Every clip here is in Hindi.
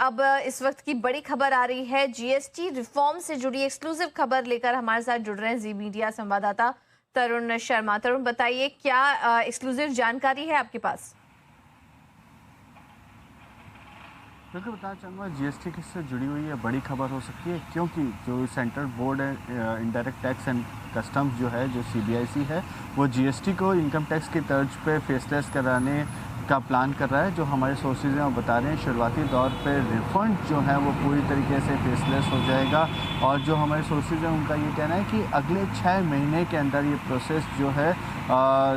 अब इस वक्त की बड़ी खबर आ रही है, जीएसटी रिफॉर्म से जुड़ी एक्सक्लूसिव खबर लेकर हमारे साथ जुड़ रहे हैं जी मीडिया संवाददाता तरुण शर्मा। तरुण, बताइए क्या एक्सक्लूसिव जानकारी है आपके पास? बिल्कुल बताना चाहूँगा, जीएसटी किससे जुड़ी हुई है बड़ी खबर हो सकती है, क्योंकि जो सेंट्रल बोर्ड है इनडायरेक्ट टैक्स एंड कस्टम्स जो है, जो सीबीआईसी है, वो जीएसटी को इनकम टैक्स की तर्ज पे फेसलेस कराने का प्लान कर रहा है। जो हमारे सोर्सेज हैं वो बता रहे हैं शुरुआती दौर पे रिफ़ंड जो है वो पूरी तरीके से फेसलेस हो जाएगा, और जो हमारे सोर्सेज हैं उनका ये कहना है कि अगले 6 महीने के अंदर ये प्रोसेस जो है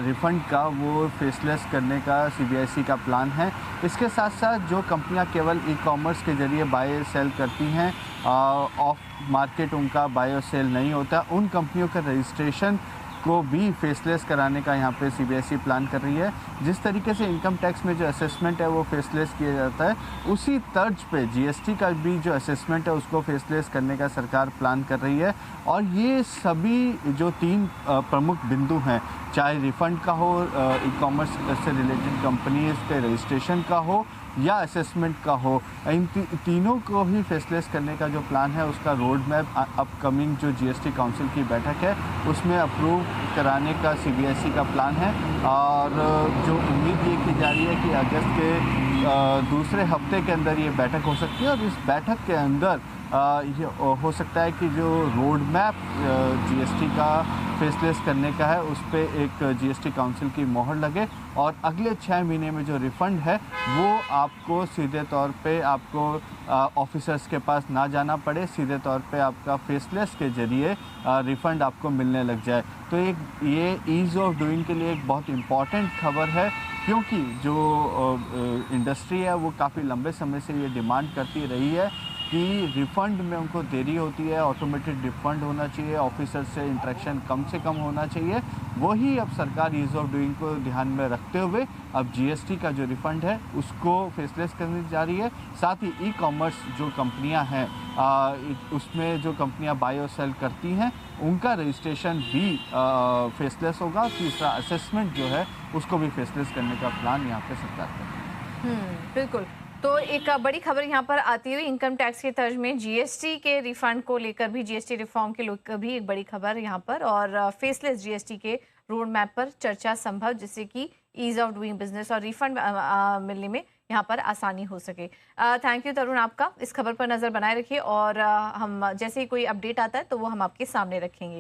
रिफ़ंड का वो फेसलेस करने का सीबीआईसी का प्लान है। इसके साथ साथ जो कंपनियां केवल ई कॉमर्स के ज़रिए बाय सेल करती हैं, ऑफ मार्केट उनका बाय और सेल नहीं होता, उन कंपनियों का रजिस्ट्रेशन को भी फेसलेस कराने का यहाँ पे सीबीआईसी प्लान कर रही है। जिस तरीके से इनकम टैक्स में जो असेसमेंट है वो फेसलेस किया जाता है, उसी तर्ज पे जीएसटी का भी जो असेसमेंट है उसको फेसलेस करने का सरकार प्लान कर रही है। और ये सभी जो 3 प्रमुख बिंदु हैं, चाहे रिफ़ंड का हो, ई कॉमर्स से रिलेटेड कंपनीज के रजिस्ट्रेशन का हो, या असेसमेंट का हो, इन तीनों को ही फेसलेस करने का जो प्लान है उसका रोड मैप अपकमिंग जो जीएसटी काउंसिल की बैठक है उसमें अप्रूव कराने का सीबीआईसी का प्लान है। और जो उम्मीद ये की जा रही है कि अगस्त के दूसरे हफ्ते के अंदर ये बैठक हो सकती है, और इस बैठक के अंदर ये हो सकता है कि जो रोड मैप जीएसटी का फेसलेस करने का है उस पर एक जीएसटी काउंसिल की मोहर लगे, और अगले 6 महीने में जो रिफ़ंड है वो आपको सीधे तौर पे आपको ऑफिसर्स के पास ना जाना पड़े, सीधे तौर पे आपका फेसलेस के ज़रिए रिफ़ंड आपको मिलने लग जाए। तो ये ईज़ ऑफ डूइंग के लिए एक बहुत इम्पॉर्टेंट खबर है, क्योंकि जो इंडस्ट्री है वो काफ़ी लंबे समय से ये डिमांड करती रही है कि रिफ़ंड में उनको देरी होती है, ऑटोमेटेड रिफ़ंड होना चाहिए, ऑफिसर से इंटरेक्शन कम से कम होना चाहिए। वही अब सरकार ईज़ ऑफ डूइंग को ध्यान में रखते हुए अब जीएसटी का जो रिफ़ंड है उसको फेसलेस करने जा रही है। साथ ही ई कॉमर्स जो कंपनियां हैं, उसमें जो कंपनियां बाय और सेल करती हैं उनका रजिस्ट्रेशन भी फेसलेस होगा। तीसरा असेसमेंट जो है उसको भी फेसलेस करने का प्लान यहाँ पे सरकार कर रही है। बिल्कुल। तो एक बड़ी खबर यहाँ पर आती हुई इनकम टैक्स के तर्ज में जीएसटी के रिफंड को लेकर भी, जीएसटी रिफॉर्म के लेकर भी एक बड़ी खबर यहाँ पर, और फेसलेस जीएसटी के रोड मैप पर चर्चा संभव, जिससे कि ईज ऑफ डूइंग बिजनेस और रिफंड मिलने में यहाँ पर आसानी हो सके। थैंक यू तरुण, आपका इस खबर पर नज़र बनाए रखिए, और हम जैसे ही कोई अपडेट आता है तो वो हम आपके सामने रखेंगे।